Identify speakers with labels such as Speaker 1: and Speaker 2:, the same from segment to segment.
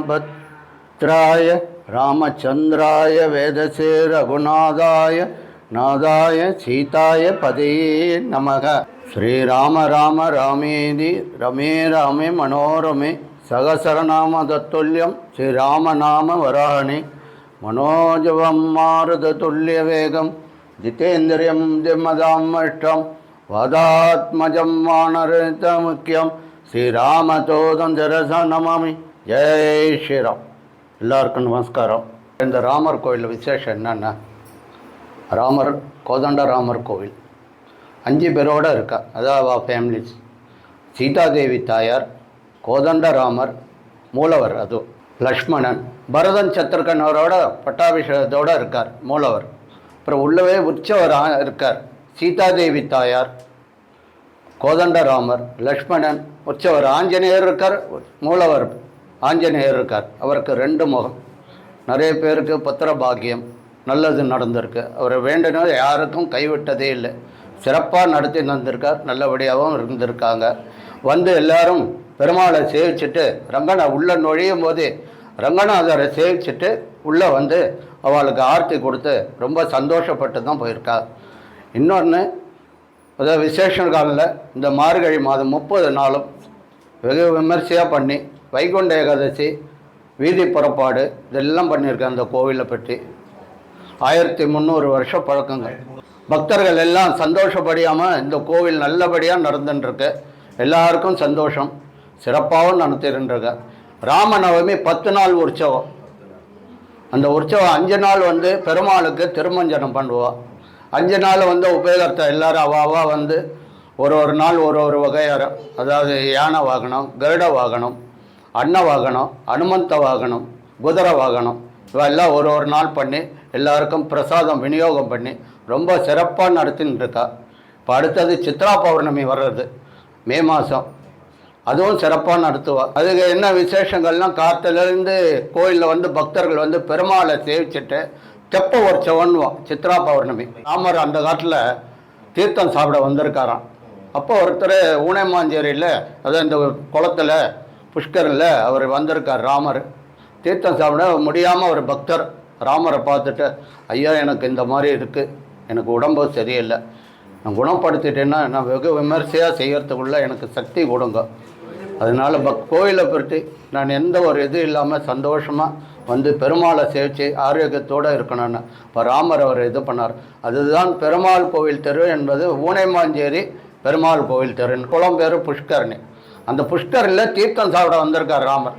Speaker 1: ராமபத்ராய ராமச்சந்திராய வேதசே ரகுநாதாய நாதாய சீதாய பதே நமக. ஸ்ரீராம ராம ராமேதி ரமே ராமே மனோரமே சகசரநாம தத்துல்யம் ஸ்ரீராமநாம வராணி மனோஜவம் மாருததுல்ய வேகம் ஜிதேந்திரியம் திம்மதாமஷ்டம் வாதாத்மஜம் வானரித முக்கியம் ஸ்ரீராமதோதம் ஜரச நமாமி. ஜெய் ஸ்ரீராம். எல்லாருக்கும் நமஸ்காரம். இந்த ராமர் கோயில் விசேஷம் என்னென்னா, ராமர் கோதண்ட ராமர் கோவில் 5 பேரோடு இருக்கா. அதாவது ஃபேமிலிஸ். சீதாதேவி தாயார், கோதண்ட ராமர், மூலவர், அது லக்ஷ்மணன், பரதன் சத்ருகனோட பட்டாபிஷேகத்தோடு இருக்கார் மூலவர். அப்புறம் உள்ளவே உற்சவர் இருக்கார். சீதாதேவி தாயார், கோதண்டராமர், லக்ஷ்மணன், உற்சவர், ஆஞ்சநேயர் இருக்கார், மூலவர் ஆஞ்சநேயர் இருக்கார். அவருக்கு 2 முகம். நிறைய பேருக்கு பத்திர பாக்கியம் நல்லது நடந்திருக்கு. அவர் வேண்டினது யாருக்கும் கைவிட்டதே இல்லை. சிறப்பாக நடத்தி வந்திருக்கார். நல்லபடியாகவும் இருந்திருக்காங்க. வந்து எல்லாரும் பெருமாளை சேவிச்சுட்டு உள்ளே நுழையும் போதே ரங்கநாதரை சேவிச்சுட்டு உள்ளே வந்து அவளுக்கு ஆர்த்தி கொடுத்து ரொம்ப சந்தோஷப்பட்டு தான் போயிருக்கா. இன்னொன்று, அதாவது விசேஷ காலில் இந்த மார்கழி மாதம் 30 நாளும் வெகு விமர்சையாக பண்ணி வைகுண்ட ஏகாதசி வீதி புறப்பாடு இதெல்லாம் பண்ணியிருக்கேன். அந்த கோவிலை பற்றி 1300 வருஷம் பழக்கங்கள். பக்தர்கள் எல்லாம் சந்தோஷப்படியாமல் இந்த கோவில் நல்லபடியாக நடந்துட்டுருக்கு. எல்லாருக்கும் சந்தோஷம். சிறப்பாகவும் நடத்திருந்துருக்க. ராமநவமி 10 நாள் உற்சவம். அந்த உற்சவம் 5 நாள் வந்து பெருமாளுக்கு திருமஞ்சனம் பண்ணுவோம். 5 நாள் வந்து உபயோகத்தை எல்லோரும் அவாவா வந்து ஒரு நாள் ஒரு வகையார, அதாவது யானை வாகனம், கருட வாகனம், அன்ன வாகனம், அனுமந்த வாகனம், குதிரை வாகனம், இவெல்லாம் ஒரு நாள் பண்ணி எல்லாருக்கும் பிரசாதம் விநியோகம் பண்ணி ரொம்ப சிறப்பாக நடத்தின்னு இருக்கா. இப்போ அடுத்தது சித்ரா பௌர்ணமி வர்றது மே மாதம். அதுவும் சிறப்பாக நடத்துவாள். அதுக்கு என்ன விசேஷங்கள்லாம், காற்றுலேருந்து கோயிலில் வந்து பக்தர்கள் வந்து பெருமாளை சேவிச்சுட்டு தெப்ப உற்சவன்னுவோம். சித்ரா பௌர்ணமி ராமர் அந்த காட்டில் தீர்த்தம் சாப்பிட வந்திருக்காராம். அப்போ ஒருத்தர் ஊனைமாஞ்சேரியில், அதாவது இந்த குளத்தில் புஷ்கரில் அவர் வந்திருக்கார். ராமர் தீர்த்தம் சாப்பிட முடியாமல் ஒரு பக்தர் ராமரை பார்த்துட்டு, ஐயா எனக்கு இந்த மாதிரி இருக்குது, எனக்கு உடம்பு சரியில்லை, நான் குணப்படுத்திட்டேன்னா நான் வெகு விமர்சையாக செய்கிறதுக்குள்ளே எனக்கு சக்தி கொடுங்க. அதனால் கோயிலை பற்றி நான் எந்த ஒரு இது இல்லாமல் சந்தோஷமாக வந்து பெருமாளை சேவிச்சு ஆரோக்கியத்தோடு இருக்கணும்னு இப்போ ராமர் அவர் இது பண்ணார். அதுதான் பெருமாள் கோவில் தெரு என்பது ஊனைமாஞ்சேரி பெருமாள் கோவில் தெரு. குளம் பேர் புஷ்கரணி. அந்த புஷ்கரில் தீர்த்தம் சாப்பிட வந்திருக்கார் ராமர்.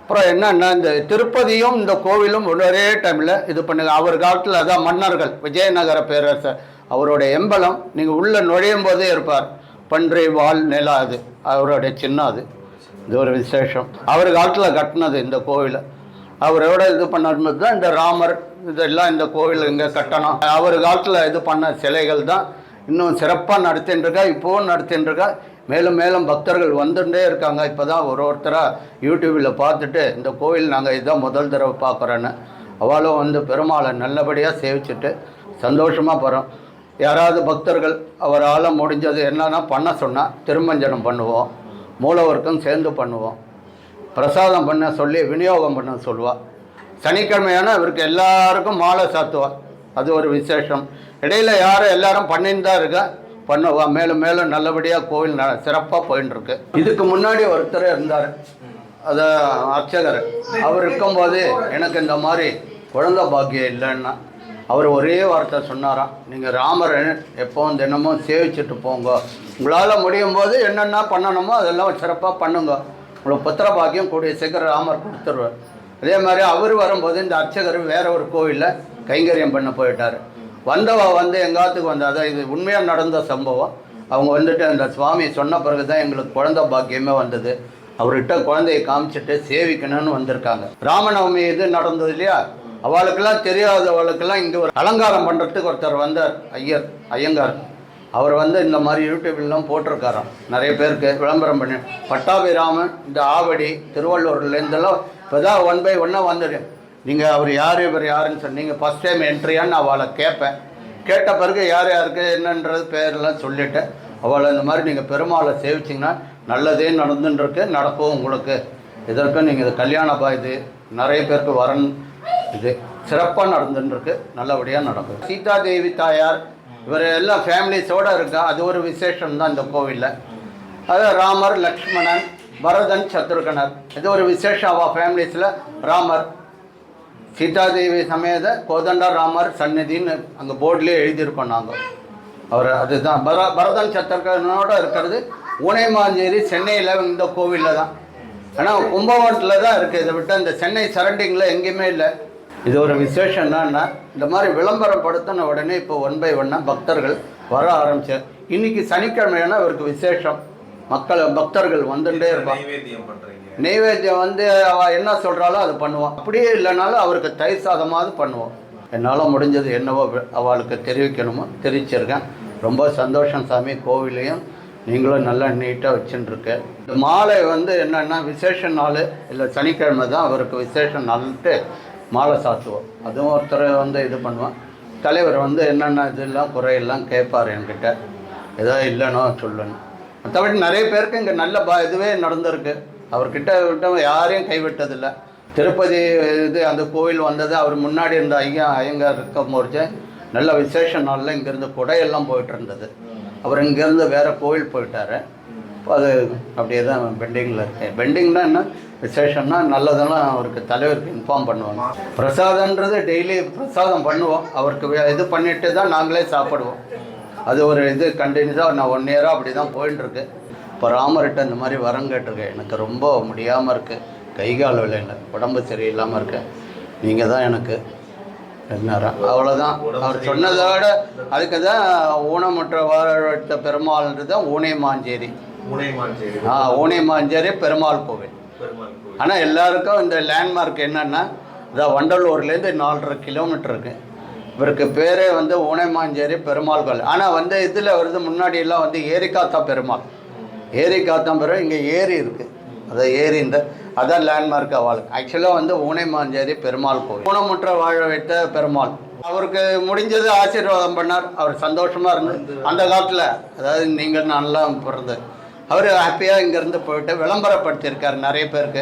Speaker 1: அப்புறம் என்னென்னா, இந்த திருப்பதியும் இந்த கோவிலும் ஒரே டைமில் இது பண்ணுங்க. அவர் காலத்தில் அதான் மன்னர்கள், விஜயநகர பேரரசர், அவருடைய எம்பலம் நீங்கள் உள்ளே நுழையும் போதே இருப்பார். பன்றி வால் நிலா, அது அவருடைய சின்னம். அது இது ஒரு விசேஷம். அவர் காலத்தில் கட்டினது இந்த கோவிலை. அவரோட இது பண்ணது தான் இந்த ராமர். இதெல்லாம் இந்த கோவில் இங்கே கட்டணும். அவர் காலத்தில் இது பண்ண சிலைகள் தான் இன்னும் சிறப்பாக நடத்தின்னு இருக்கா. இப்போவும் நடத்தின்னு இருக்கா. மேலும் மேலும் பக்தர்கள் வந்துட்டே இருக்காங்க. இப்போ தான் ஒருத்தராக யூடியூப்பில் பார்த்துட்டு இந்த கோவில் நாங்கள் இதுதான் முதல் தடவை பார்க்குறோன்னு அவளும் வந்து பெருமாளை நல்லபடியாக சேவிச்சுட்டு சந்தோஷமாக போகிறோம். யாராவது பக்தர்கள் அவரால் முடிஞ்சது என்னன்னா பண்ண சொன்னால் திருமஞ்சனம் பண்ணுவோம். மூலவருக்கும் சேர்ந்து பண்ணுவோம். பிரசாதம் பண்ண சொல்லி விநியோகம் பண்ண சொல்லுவாள். சனிக்கிழமையான இவருக்கு எல்லாருக்கும் மாலை சாத்துவாள். அது ஒரு விசேஷம். இடையில் யாரும் எல்லாரும் பண்ணின்னு தான் இருக்கா, பண்ணுவா. மேலும் மேலும் நல்லபடியாக கோவில் சிறப்பாக போயின்னு இருக்கு. இதுக்கு முன்னாடி ஒருத்தர் இருந்தார், அது அர்ச்சகர். அவர் இருக்கும்போது எனக்கு இந்த மாதிரி குழந்தை பாக்கியம் இல்லைன்னா அவர் ஒரே வார்த்தை சொன்னாராம், நீங்கள் ராமரை எப்போவும் தினமும் சேவிச்சுட்டு போங்க, உங்களால் முடியும் போது என்னென்ன பண்ணணுமோ அதெல்லாம் சிறப்பாக பண்ணுங்க, உங்களுக்கு புத்திர பாக்கியம் கூடிய சீக்கிரம் ராமர் கொடுத்துருவார். அதே மாதிரி அவர் வரும்போது இந்த அர்ச்சகர் வேற ஒரு கோவிலில் கைங்கரியம் பண்ண போயிட்டார். வந்தவா வந்து எங்காத்துக்கு வந்தால் தான் இது உண்மையாக நடந்த சம்பவம். அவங்க வந்துட்டு அந்த சுவாமி சொன்ன பிறகு தான் எங்களுக்கு குழந்தை பாக்கியமே வந்தது. அவர்கிட்ட குழந்தையை காமிச்சிட்டு சேவிக்கணும்னு வந்திருக்காங்க. ராமநவமி இது நடந்தது இல்லையா, அவளுக்கெல்லாம் தெரியாதவளுக்கெல்லாம் இங்கே ஒரு அலங்காரம் பண்ணுறதுக்கு ஒருத்தர் வந்தார், ஐயங்கார். அவர் வந்து இந்த மாதிரி யூடியூப்லாம் போட்டிருக்காராம். நிறைய பேருக்கு விளம்பரம் பண்ணி பட்டாபிராமன் இந்த ஆவடி திருவள்ளூர்லேருந்தெல்லாம் இப்போ தான் 1 by 1 வந்துடு. நீங்கள் அவர் யார் இவர் யாருன்னு சொல்லி நீங்கள் ஃபஸ்ட் டைம் என்ட்ரியான்னு அவளை கேட்பேன். கேட்ட பிறகு யார் யாருக்கு என்னன்றது பேரெல்லாம் சொல்லிவிட்டு அவளை இந்த மாதிரி நீங்கள் பெருமாளை சேவிச்சிங்கன்னா நல்லதே நடந்துருக்கு, நடக்கும் உங்களுக்கு இதற்கும் நீங்கள் இது கல்யாணப்பா, இது நிறைய பேருக்கு வரன், இது சிறப்பாக நடந்துருக்கு, நல்லபடியாக நடக்கும். சீதா தேவி தாயார் இவர் எல்லாம் ஃபேமிலிஸோடு இருக்கா, அது ஒரு விசேஷம் தான் இந்த கோவிலில். அது ராமர், லக்ஷ்மணன், பரதன், சத்ருகனர், இது ஒரு விசேஷம். அவள் ஃபேமிலிஸில் ராமர், சீதாதேவி சமேத கோதண்ட ராமர் சந்நிதின்னு அங்கே போர்ட்லேயே எழுதியிருக்கோம் நாங்கள். அவர் அதுதான் பரதன் சத்ருகனோடு இருக்கிறது ஊனைமாஞ்சேரி, சென்னையில் இந்த கோவிலில் தான். ஆனால் கும்பகோணத்தில் தான் இருக்குது. இதை விட்டு இந்த சென்னை சரௌண்டிங்கில் எங்கேயுமே இல்லை. இது ஒரு விசேஷம் என்னன்னா, இந்த மாதிரி விளம்பரம் படுத்தின உடனே இப்போ 1 by 1 பக்தர்கள் வர ஆரம்பிச்சார். இன்னைக்கு சனிக்கிழமையான அவருக்கு விசேஷம், பக்தர்கள் வந்துட்டே இருப்பாங்க. நெய்வேத்தியம் வந்து அவள் என்ன சொல்கிறாலோ அது பண்ணுவோம். அப்படியே இல்லைனாலும் அவருக்கு தயிர் சாதமாவது பண்ணுவோம். என்னால் முடிஞ்சது என்னவோ அவளுக்கு தெரிவிக்கணுமோ தெரிவிச்சிருக்கேன். ரொம்ப சந்தோஷம் சாமி. கோவிலையும் நீங்களும் நல்லா நீட்டாக வச்சுட்டுருக்கு. இந்த மாலை வந்து என்னென்னா விசேஷ நாள் இல்லை சனிக்கிழமை தான் அவருக்கு விசேஷ நாள்ட்டு மாலை சாத்துவோம். அதுவும் ஒருத்தர் வந்து இது பண்ணுவோம். தலைவர் வந்து என்னென்ன இதெல்லாம் குறையெல்லாம் கேட்பார் என்கிட்ட, ஏதோ இல்லைனோ சொல்லணும். மற்றபடி நிறைய பேருக்கு இங்கே நல்ல இதுவே நடந்திருக்கு. அவர்கிட்ட விட்ட யாரையும் கைவிட்டதில்லை. திருப்பதி இது அந்த கோவில் வந்தது அவர் முன்னாடி இருந்த ஐயங்கார் இருக்கும் போது நல்ல விசேஷ நாளில் இங்கேருந்து குடையெல்லாம் போயிட்டு இருந்தது. அவர் இங்கேருந்து வேறு கோவில் போயிட்டார். அது அப்படியே தான் பெண்டிங்கில் இருக்கேன். பெண்டிங்னா என்ன விசேஷம்னா நல்லதெல்லாம் அவருக்கு தலைவருக்கு இன்ஃபார்ம் பண்ணுவாங்க. பிரசாதன்றது டெய்லி பிரசாதம் பண்ணுவோம். அவருக்கு இது பண்ணிட்டு தான் நாங்களே சாப்பிடுவோம். அது ஒரு இது கண்டினியூஸாக நான் 1 year அப்படி தான் போயிட்டுருக்கு. இப்போ ராமர்கிட்ட இந்த மாதிரி வரம் கேட்டிருக்கேன். எனக்கு ரொம்ப முடியாமல் இருக்குது, கை கால் விளையில உடம்பு சரியில்லாமல் இருக்கேன், நீங்கள் தான் எனக்கு நேரம். அவ்வளோதான். அவர் சொன்னதோட அதுக்கு தான் ஊனமுற்ற வாழத்த பெருமாள்ன்றது தான் ஊனைமாஞ்சேரி. ஊனைமாஞ்சேரி பெருமாள் கோவில். ஆனால் எல்லாருக்கும் இந்த லேண்ட்மார்க் என்னென்னா, இதான் வண்டலூர்லேருந்து 4.5 kilometer இருக்குது. இவருக்கு பேரே வந்து ஊனைமாஞ்சேரி பெருமாள் கோவில். ஆனால் வந்து இதில் வருது முன்னாடியெல்லாம் வந்து ஏரிக்காத்தா பெருமாள். ஏரிக்காத்தா பெருமாள் இங்கே ஏரி இருக்குது, அதான் ஏரி. அதான் லேண்ட்மார்க் அவளுக்கு. ஆக்சுவலாக வந்து ஊனைமாஞ்சேரி பெருமாள் கோவில். ஊனமுற்ற வாழ வைத்த பெருமாள். அவருக்கு முடிஞ்சது ஆசீர்வாதம் பண்ணார். அவர் சந்தோஷமாக இருந்து அந்த காலத்தில், அதாவது நீங்கள் நல்லா பிறந்து அவர் ஹாப்பியாக இங்கேருந்து போயிட்டு விளம்பரப்படுத்தியிருக்கார் நிறைய பேருக்கு.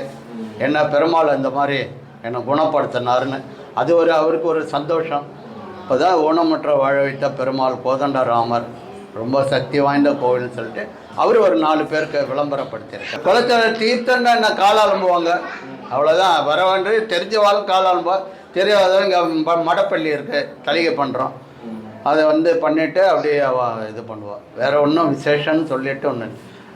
Speaker 1: என்ன பெருமாள் இந்த மாதிரி என்னை குணப்படுத்தினார்னு. அது அவருக்கு ஒரு சந்தோஷம். இப்போ தான் ஊனமுற்ற வாழ வைத்த பெருமாள் கோதண்ட ராமர் ரொம்ப சக்தி வாய்ந்த கோவில்னு சொல்லிட்டு அவர் ஒரு 4 பேருக்கு விளம்பரப்படுத்தியிருக்கார். குளத்தில் தீர்த்தன்னா என்ன கால் அலம்புவாங்க, அவ்வளோதான். வர வந்து தெரிஞ்சவாள் கால் அலம்பா, தெரியாதவங்க இங்கே மடப்பள்ளி இருக்குது, தலிகை பண்ணுறோம். அதை வந்து பண்ணிவிட்டு அப்படியே இது பண்ணுவாள். வேறு ஒன்றும் விசேஷம்னு சொல்லிட்டு ஒன்று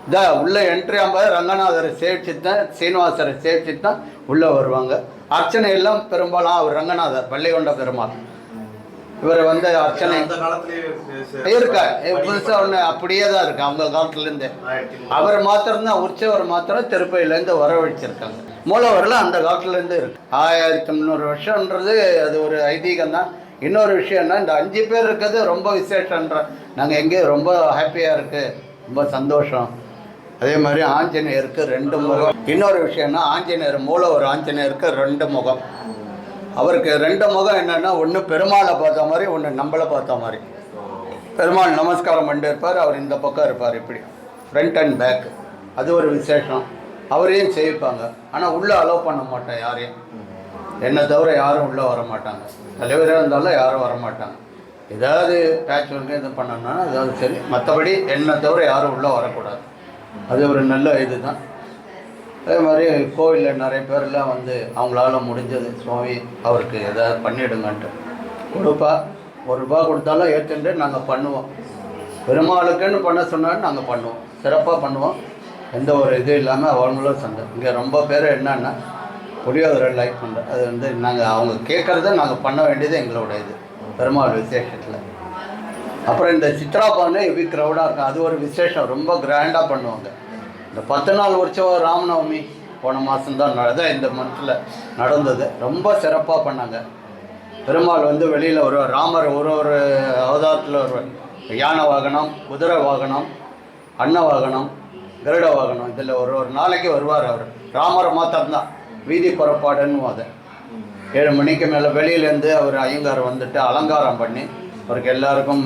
Speaker 1: இதான் உள்ளே என்ட்ரி ஆகும்போது ரங்கநாதரை சேவிச்சுட்டு தான், சீனிவாசரை சேவிச்சுட்டு தான் உள்ளே வருவாங்க. அர்ச்சனை எல்லாம் பெரும்பாலும் அவர் ரங்கநாதர் பள்ளிகொண்ட பெருமாள். இவர் வந்து அர்ச்சனை இருக்கா புதுசாக ஒன்று அப்படியே தான் இருக்கு அவங்க காலத்துலேருந்து. அவர் மாத்திரம்தான் உற்சவர் மாத்திரம் திருப்பதியிலேருந்து வரவழைச்சிருக்காங்க. மூலவரில் அந்த காலத்துலேருந்து இருக்கு. 1300 வருஷன்றது அது ஒரு ஐதீகம் தான். இன்னொரு விஷயம்னா இந்த 5 பேர் இருக்கிறது ரொம்ப விசேஷன்ற. நாங்கள் எங்கேயும் ரொம்ப ஹாப்பியாக இருக்குது, ரொம்ப சந்தோஷம். அதே மாதிரி ஆஞ்சநேயருக்கு 2 முகம். இன்னொரு விஷயம்னா ஆஞ்சநேயர் மூலவர் ஆஞ்சநேயருக்கு 2 முகம். அவருக்கு 2 முகம் என்னென்னா, ஒன்று பெருமாளை பார்த்த மாதிரி, ஒன்று நம்மளை பார்த்த மாதிரி. பெருமாள் நமஸ்காரம் பண்ணிட்டு இருப்பார், அவர் இந்த பக்கம் இருப்பார், இப்படி ஃப்ரண்ட் அண்ட் பேக். அது ஒரு விசேஷம். அவரையும் செய்விப்பாங்க. ஆனால் உள்ளே அலோவ் பண்ண மாட்டேன் யாரையும். என்னை தவிர யாரும் உள்ளே வர மாட்டாங்க. தலைவராக இருந்தாலும் யாரும் வர மாட்டாங்க. ஏதாவது பேட்ச் ஒர்க்கு இது பண்ணணும்னா ஏதாவது சரி, மற்றபடி என்னை தவிர யாரும் உள்ளே வரக்கூடாது. அது ஒரு நல்ல இது தான். அதே மாதிரி கோவிலில் நிறைய பேர்லாம் வந்து அவங்களால முடிஞ்சது சுவாமி அவருக்கு எதாவது பண்ணிவிடுங்கன்ட்டு கொடுப்பா. 1 ரூபா கொடுத்தாலும் ஏற்றுட்டு நாங்கள் பண்ணுவோம். பெருமாளுக்குன்னு பண்ண சொன்னாலும் நாங்கள் பண்ணுவோம், சிறப்பாக பண்ணுவோம். எந்த ஒரு இது இல்லாமல் அவங்களும் சண்டை. இங்கே ரொம்ப பேர் என்னன்னா புளியோதரை லைக் பண்ணுறோம். அது வந்து நாங்கள் அவங்க கேட்குறத நாங்கள் பண்ண வேண்டியது எங்களோட இது பெருமாள் விசேஷத்தில். அப்புறம் இந்த சித்ராபானே ஹெவி க்ரௌடாக இருக்கும். அது ஒரு விசேஷம், ரொம்ப கிராண்டாக பண்ணுவாங்க. இந்த 10 நாள் உற்சவம் ராமநவமி போன மாதம்தான் இந்த மந்தில் நடந்தது. ரொம்ப சிறப்பாக பண்ணாங்க. பெருமாள் வந்து வெளியில் வருவார். ராமர் ஒரு அவதாரத்தில் வருவார். யானை வாகனம், குதிரை வாகனம், அன்ன வாகனம், கருட வாகனம், இதில் ஒரு நாளைக்கு வருவார். அவர் ராமரை மாத்திரம்தான் வீதி புறப்பாடுன்னு அதை 7 மணிக்கு மேலே வெளியிலேருந்து அவர் ஐயங்கார் வந்துட்டு அலங்காரம் பண்ணி அவருக்கு எல்லாருக்கும்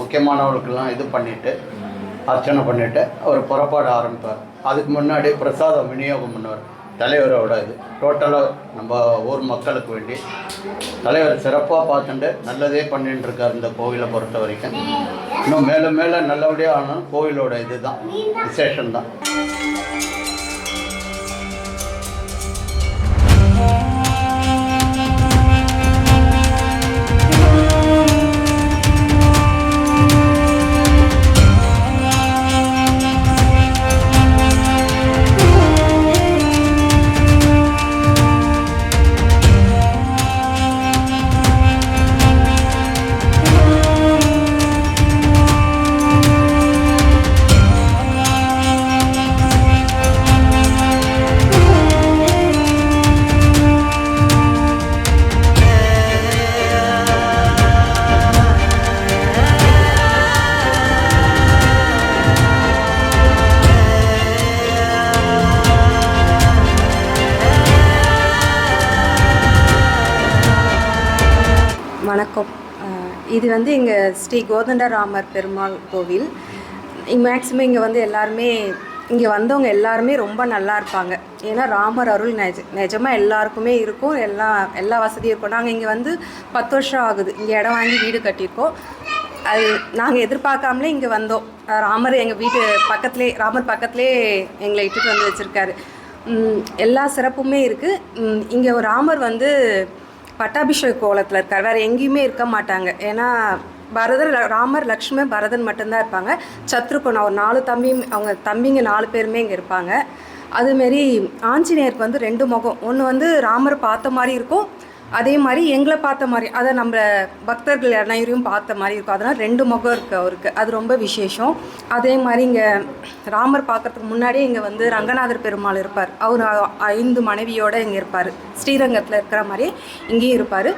Speaker 1: முக்கியமானவர்களுக்கெல்லாம் இது பண்ணிவிட்டு அர்ச்சனை பண்ணிவிட்டு அவர் புறப்பாடு ஆரம்பிப்பார். அதுக்கு முன்னாடி பிரசாதம் விநியோகம் பண்ணுவார். தலைவரோட இது டோட்டலாக நம்ம ஊர் மக்களுக்கு வேண்டி தலைவர் சிறப்பாக பார்த்துட்டு நல்லதே பண்ணிட்டு இருக்கார். இந்த கோவிலை பொறுத்த வரைக்கும் இன்னும் மேலும் மேலே நல்லபடியாக ஆனாலும் கோவிலோட இது தான் விசேஷம்தான்.
Speaker 2: வணக்கம். இது வந்து எங்கள் ஸ்ரீ கோதண்டராமர் பெருமாள் கோவில். மேக்ஸிமம் இங்கே வந்து எல்லாருமே இங்கே வந்தவங்க எல்லாருமே ரொம்ப நல்லா இருப்பாங்க. ஏன்னா ராமர் அருள் நிஜமாக எல்லாருக்குமே இருக்கும். எல்லா வசதியும் இருக்கும். நாங்கள் இங்கே வந்து 10 வருஷம் ஆகுது. இங்கே இடம் வாங்கி வீடு கட்டியிருக்கோம். அது நாங்கள் எதிர்பார்க்காமலே இங்கே வந்தோம். ராமர் எங்கள் வீட்டு பக்கத்துலேயே, ராமர் பக்கத்துலேயே எங்களை இட்டுட்டு வந்து வச்சுருக்காரு. எல்லா சிறப்புமே இருக்குது. இங்கே ஒரு ராமர் வந்து பட்டாபிஷேக கோலத்தில் இருக்கார். வேறு எங்கேயுமே இருக்க மாட்டாங்க. ஏன்னா ராமர், லக்ஷ்மி, பரதன் மட்டும்தான் இருப்பாங்க. சத்ருகன் அவர் 4 அவங்க தம்பிங்க 4 பேருமே இங்கே இருப்பாங்க. அதுமாரி ஆஞ்சநேயருக்கு வந்து 2 முகம். ஒன்று வந்து ராமர் பார்த்த மாதிரி இருக்கும், அதே மாதிரி எங்களை பார்த்த மாதிரி, அதை நம்ம பக்தர்கள் அனைவரையும் பார்த்த மாதிரி இருக்கும். அதனால் 2 முகம் இருக்குது அவருக்கு. அது ரொம்ப விசேஷம். அதே மாதிரி இங்கே ராமர் பார்க்குறதுக்கு முன்னாடியே இங்கே வந்து ரங்கநாதர் பெருமாள் இருப்பார். அவர் 5 மனைவியோடு இங்கே இருப்பார். ஸ்ரீரங்கத்தில் இருக்கிற மாதிரி இங்கேயும் இருப்பார்.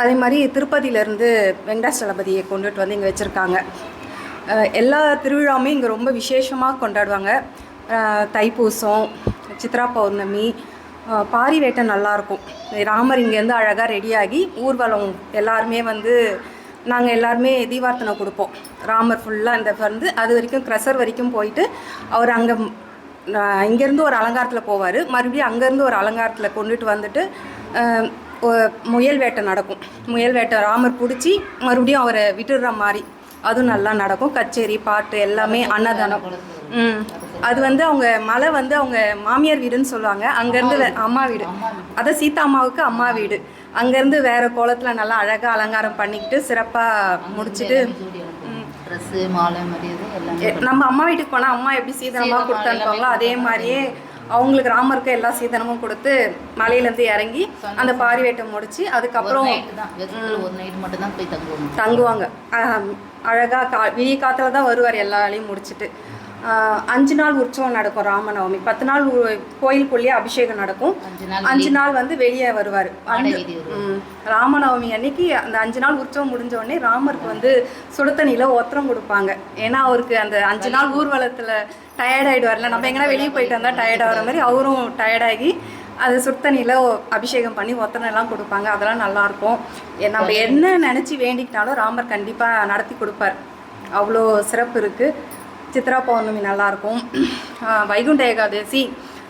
Speaker 2: அதே மாதிரி திருப்பதியிலேருந்து வெங்கடாச்சலபதியை கொண்டுட்டு வந்து இங்கே வச்சுருக்காங்க. எல்லா திருவிழாவுமே இங்கே ரொம்ப விசேஷமாக கொண்டாடுவாங்க. தைப்பூசம், சித்ரா பௌர்ணமி, பாரி வேட்டை நல்லாயிருக்கும். ராமர் இங்கேருந்து அழகாக ரெடியாகி ஊர்வலம் எல்லாருமே வந்து நாங்கள் எல்லாருமே தீபார்த்தனை கொடுப்போம். ராமர் ஃபுல்லாக இந்த வந்து அது வரைக்கும் க்ரசர் வரைக்கும் போயிட்டு அவர் அங்கே இங்கேருந்து ஒரு அலங்காரத்தில் போவார். மறுபடியும் அங்கேருந்து ஒரு அலங்காரத்தில் கொண்டுட்டு வந்துட்டு முயல் வேட்டை நடக்கும். முயல் வேட்டை ராமர் பிடிச்சி மறுபடியும் அவரை விட்டுடுற மாதிரி அதுவும் நல்லா நடக்கும். கச்சேரி, பாட்டு எல்லாமே, அன்னதானம். அது வந்து அவங்க மலை வந்து அவங்க மாமியார் வீடுன்னு சொல்லுவாங்க. அங்கேருந்து அம்மா வீடு, அதான் சீதா அம்மாவுக்கு அம்மா வீடு. அங்கேருந்து வேறு கோலத்தில் நல்லா அழகாக அலங்காரம் பண்ணிக்கிட்டு சிறப்பாக முடிச்சுட்டு நம்ம அம்மா வீட்டுக்கு போனால் அம்மா எப்படி சீதனமாக கொடுத்து அனுப்புவாங்களோ அதே மாதிரியே அவங்களுக்கு ராமருக்கு எல்லா சீதனமும் கொடுத்து மலையிலேருந்து இறங்கி அந்த பாரி வேட்டை முடிச்சு அதுக்கப்புறம் தங்குவாங்க. அழகாக விடிய காற்றுல தான் வருவார் எல்லா வேலையும் முடிச்சுட்டு. 5 நாள் உற்சவம் நடக்கும். ராமநவமி 10 நாள் கோயிலுக்குள்ளேயே அபிஷேகம் நடக்கும். 5 நாள் வந்து வெளியே வருவார். ராமநவமி அன்னைக்கு அந்த 5 நாள் உற்சவம் முடிஞ்ச உடனே ராமருக்கு வந்து சுடுதண்ணியில் ஒத்தரம் கொடுப்பாங்க. ஏன்னா அவருக்கு அந்த 5 நாள் ஊர்வலத்தில் டயர்டாகிடுவார்ல. நம்ம எங்கன்னா வெளியே போயிட்டு வந்தால் டயர்டாகிற மாதிரி அவரும் டயர்டாகி அது சுடுதண்ணியில் அபிஷேகம் பண்ணி ஒத்தனைலாம் கொடுப்பாங்க. அதெல்லாம் நல்லாயிருக்கும். நம்ம என்ன நினச்சி வேண்டிக்கிட்டாலும் ராமர் கண்டிப்பாக நடத்தி கொடுப்பார். அவ்வளோ சிறப்பு இருக்குது. சித்ரா பௌர்ணமி நல்லாயிருக்கும். வைகுண்ட ஏகாதசி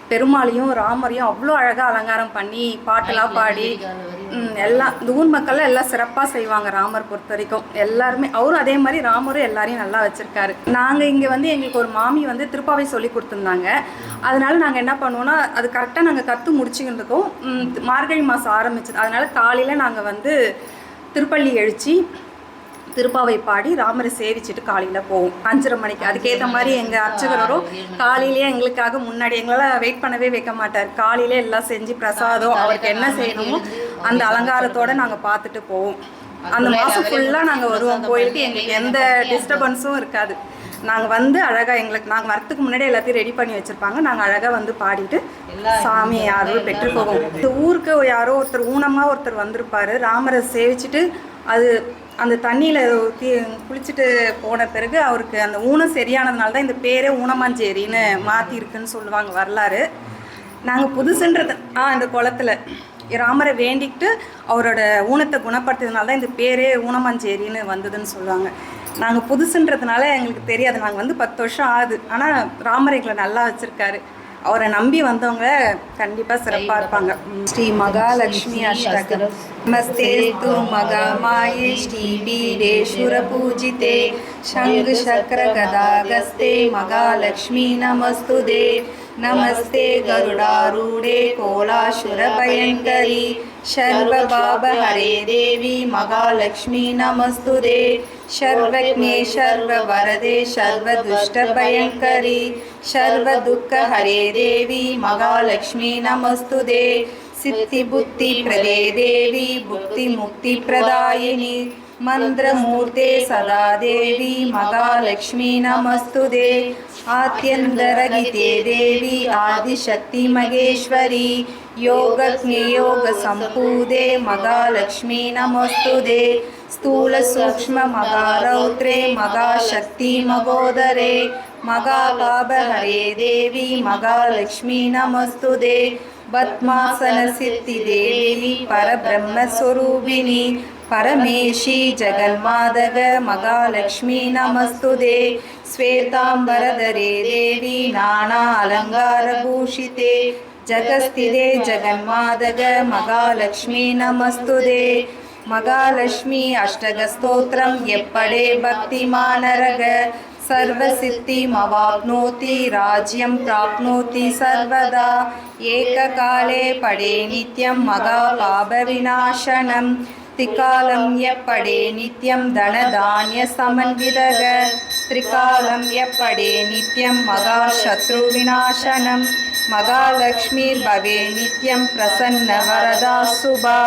Speaker 2: பெருமாளையும் ராமரையும் அவ்வளோ அழகாக அலங்காரம் பண்ணி பாட்டெல்லாம் பாடி எல்லாம் இந்த ஊர் மக்கள்லாம் எல்லாம் சிறப்பாக செய்வாங்க. ராமர் பொறுத்த வரைக்கும் எல்லாருமே, அவரும் அதே மாதிரி ராமரும் எல்லாரையும் நல்லா வச்சுருக்காரு. நாங்கள் இங்கே வந்து எங்களுக்கு ஒரு மாமி வந்து திருப்பாவை சொல்லி கொடுத்துருந்தாங்க. அதனால் நாங்கள் என்ன பண்ணுவோன்னா அது கரெக்டாக நாங்கள் கற்று முடிச்சுக்கிட்டு இருக்கோம். மார்கழி மாதம் ஆரம்பிச்சது. அதனால் காலையில் நாங்கள் வந்து திருப்பள்ளி எழுச்சி திருப்பாவை பாடி ராமரை சேவிச்சுட்டு காலையில் போவோம் 5:30 மணிக்கு. அதுக்கேற்ற மாதிரி எங்கள் அர்ச்சகரும் காலையிலேயே எங்களுக்காக முன்னாடி எங்களால் வெயிட் பண்ணவே வைக்க மாட்டார். காலையிலே எல்லாம் செஞ்சு பிரசாதம் அவருக்கு என்ன செய்யணுமோ அந்த அலங்காரத்தோடு நாங்கள் பார்த்துட்டு போவோம். அந்த மாதம் ஃபுல்லாக நாங்கள் வருவோம் கோயிலுக்கு. எங்களுக்கு எந்த டிஸ்டர்பன்ஸும் இருக்காது. நாங்கள் வந்து அழகாக நாங்கள் வரத்துக்கு முன்னாடி எல்லாத்தையும் ரெடி பண்ணி வச்சுருப்பாங்க. நாங்கள் அழகாக வந்து பாடிட்டு சாமி யாரும் பெற்று போவோம். இந்த ஊருக்கு யாரோ ஒருத்தர் ஊனமாக ஒருத்தர் வந்திருப்பார். ராமரை சேவிச்சுட்டு அது அந்த தண்ணியில் ஊற்றி குளிச்சுட்டு போன பிறகு அவருக்கு அந்த ஊனம் சரியானதுனால தான் இந்த பேரே ஊனமாஞ்சேரின்னு மாற்றிருக்குன்னு சொல்லுவாங்க வரலாறு. நாங்கள் புதுசுன்றது இந்த குளத்தில் ராமரை வேண்டிக்கிட்டு அவரோட ஊனத்தை குணப்படுத்துறதுனால தான் இந்த பேரே ஊனமாஞ்சேரின்னு வந்ததுன்னு சொல்லுவாங்க. நாங்கள் புதுசுன்றதுனால எங்களுக்கு தெரியாது. நாங்கள் வந்து 10 வருஷம் ஆகுது. ஆனால் ராமர் எங்களை நல்லா வச்சுருக்காரு. அவரை நம்பி வந்தவங்க கண்டிப்பாக சிறப்பாக இருப்பாங்க. ஸ்ரீ மகாலட்சுமி அஷ்டகம். நமஸ்தேஸ்து மகாமாயே ஸ்ரீ பீடேஸ்வர பூஜிதே சங்கு சக்கர கதாகஸ்தே மகாலட்சுமி நமஸ்துதே. நமஸ்தே கருடாரூடே கோலாசுர பயங்கரி சர்வபாப ஹரே தேவி மகாலட்சுமி நமஸ்துதே. சர்வக்ஞே சர்வவரதே சர்வதுஷ்ட பயங்கரி சர்வதுக்க ஹரே தேவி மகாலட்சுமி நமஸ்துதே. சித்தி புத்தி பிரதே தேவி புக்தி முக்தி பிரதாயினி மந்திரமூர்த்தே சதா தேவி மகாலட்சுமி நமஸ்துதே. ஆத்யந்தரகிதே தேவி ஆதிசக்தி மகேஸ்வரி யோகக்ஞே யோக சம்பூதே மகாலட்சுமி நமஸ்துதே. ஸ்தூல சூக்ஷ்ம மகாரௌத்ரே மகாசக்தி மகோதரே மகாபாப ஹரே தேவி மகாலட்சுமி நமஸ்துதே. பத்மாசன சித்தி தேவி பரபிரம்மஸ்வரூபிணி பரமேஷி ஜகன்மாதக மகாலட்சுமி நமஸ்துதே. ஸ்வேதாம்பரதரே தேவி நானா அலங்கார பூஷிதே ஜகஸ்திதே ஜகன்மாதக மகாலட்சுமி நமஸ்துதே. மகாலட்சுமி அஷ்டக ஸ்தோத்திரம் எப்படே பக்திமானரக सर्वसिद्धि मवाप्नोति राज्यं प्राप्नोति सर्वदा. एककाले पडे नित्यं महापापविनाशनं त्रिकालं यपडे नित्यं धनधान्यसमन्वितः. त्रिकालं यपडे नित्यं महाशत्रुविनाशनं महालक्ष्मीर्भवे नित्यं प्रसन्नवरदा शुभा.